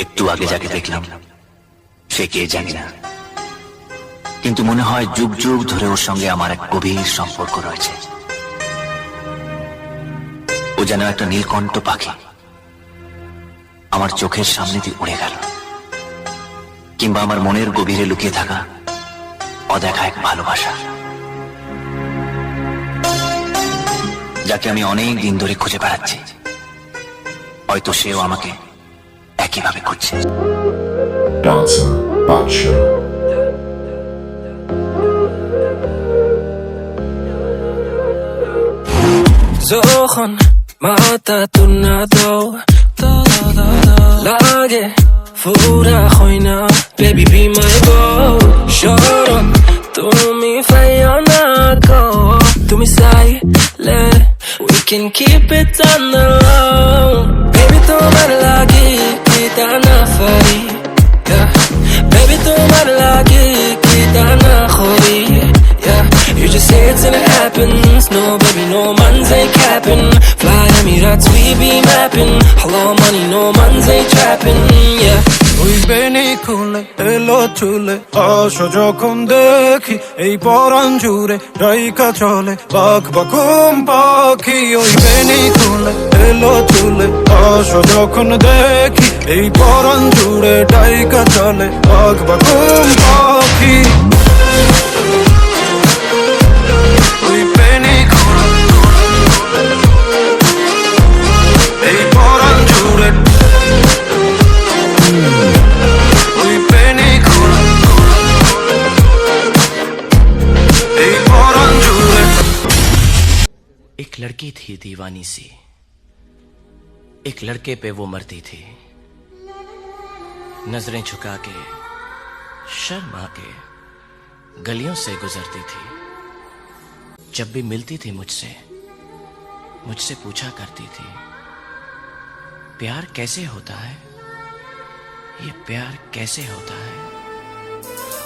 একটু আগে যাকে দেখলাম সে কে জানি না, কিন্তু মনে হয় যুগ যুগ ধরে ওর সঙ্গে আমার এক গভীর সম্পর্ক রয়েছে। ও যেন একটা নীলকণ্ঠ পাখি, আমার চোখের সামনে দিয়ে উড়ে গেল, কিংবা আমার মনের গভীরে লুকিয়ে থাকা অদেখা এক ভালোবাসা, যাকে আমি অনেক দিন ধরে খুঁজে বেড়াচ্ছি। হয়তো সেও আমাকে একইভাবে খুঁজছে। Dancer Bacha. Zohan mata tunado lage fura khoina baby be my boy shoron tumi fayana go tumi silent we can keep it on the low baby tumhare lage kita na fari yeah baby tumhare lage kita na khori yeah you just say it and it happens no baby no man's ain't capping fly Emirates we be mapping hello money no man's ain't trapping yeah ওই বেনি খুলে এলো চুলে আসো যখন দেখি এই পরাণ জুড়ে রাইকা চলে বাঘ বাকুম পাখি ওই বেনি খুলে এলো চুলে আসো যখন দেখি এই পরাণ জুড়ে রাইকা চলে বাঘ বাকুম পাখি ওই বেনি খুলে এই পরাণ জুড়ে एक लड़की थी दीवानी सी, एक लड़के पे वो मरती थी, नजरें झुका के शर्मा के गलियों से गुजरती थी। जब भी मिलती थी मुझसे पूछा करती थी प्यार कैसे होता है, ये प्यार कैसे होता है,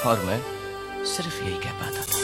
और मैं सिर्फ यही कह पाता था।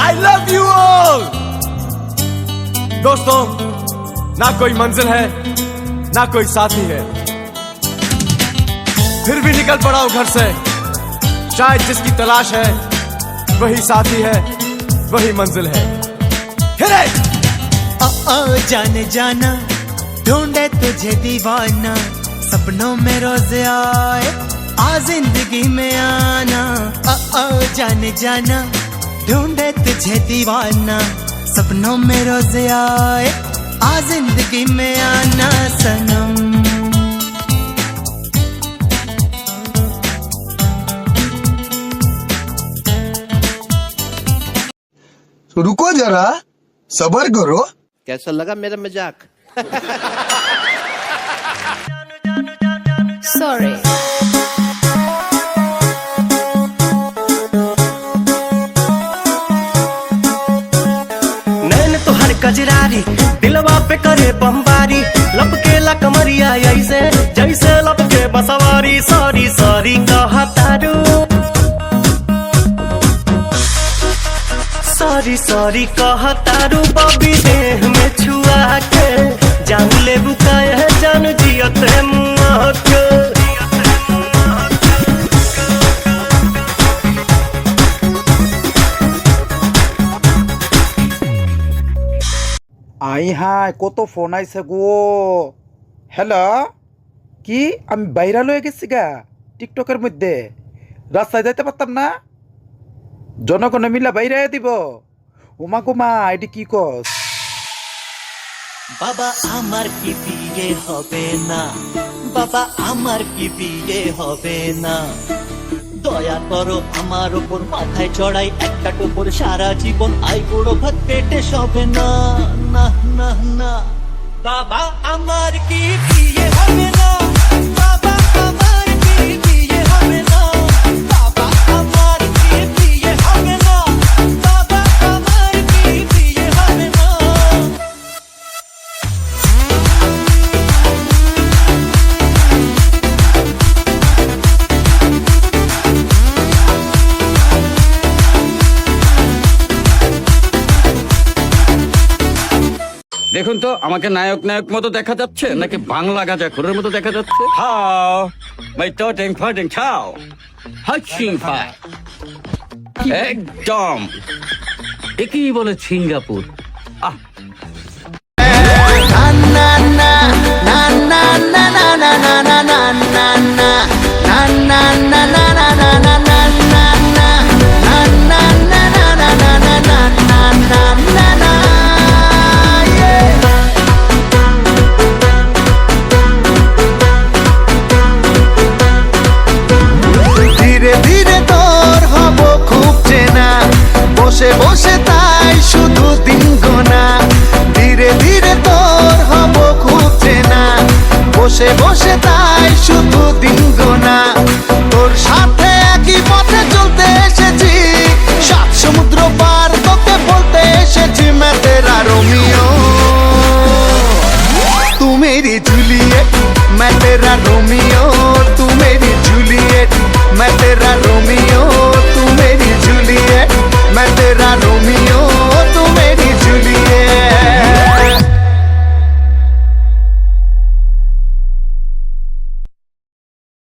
I love you all! दोस्तों, ना कोई मंजिल है ना कोई साथी है, फिर भी निकल पड़ा हूं घर से। शायद जिसकी तलाश है वही साथी है, वही मंजिल है। हिरे! ओ जाने जाना ढूंढे तुझे दीवाना, सपनों में रोज आए आ जिंदगी में आना। ओ जाने जाना ढूंढे तुझे दीवाना, सपनों में रोज आए आ जिंदगी में आना सनम। रुको जरा, सबर करो। कैसा लगा मेरा मजाक? Sorry. नैन तो हर कजरारी दिलवा पे करे बमबारी, लपके ला कमरिया ऐसे जैसे लपके बसवारी। सॉरी सॉरी कहा तारू, सॉरी सॉरी कहा तारू, बॉबी देह में छुआ के जान ले बुकाया है जान जियत है मुआ के। আই হাই কত ফোন আইছে গো। হ্যালো, কি আমি ভাইরাল হয়ে গেছি গা টিকটকের মধ্যে? রাস্তায় যাইতে পারতাম না? জনগণে মিলা বাইরে দিব। উমা কুমা এটি কি কস? বাবা আমার কি বিয়ে হবে না, বাবা আমার কি বিয়ে হবে না, দয়া করো আমার উপর, মাথায় চড়াই একটা টোপর, সারা জীবন আই বুড়ো ভাত পেটে সবে না, না না না। বাবা আমার কি বিয়ে হবে না, বাবা আমার কি বিয়ে হবে না, বাবা আমার কি বিয়ে হবে না, বাবা আমার কি বিয়ে হবে না। দেখুন তো আমাকে নায়ক নায়ক মতো দেখা যাচ্ছে নাকি বাংলা গাঁজাখোরের মতো দেখা যাচ্ছে? হাও মাই টোটিং ফাটিং খাও হাচ্ছিং ফাই একদম একই বলে সিঙ্গাপুর। আহ ধীরে ধীরে তোর হব খুব চেনা, বসে বসে তাই শুধু দিন গোনা, ধীরে ধীরে তোর হব খুব চেনা, বসে বসে তাই শুধু দিন গোনা। তোর সাথে একই পথে চলতে এসেছি, সাত সমুদ্র পার তোকে বলতে এসেছি मैं तेरा रोमियो, तू मेरी जूलियट मैं तेरा रोमियो, तू मेरी जूलियट मैं तेरा रोमियो, तू मेरी जूलियट मैं तेरा रोमियो।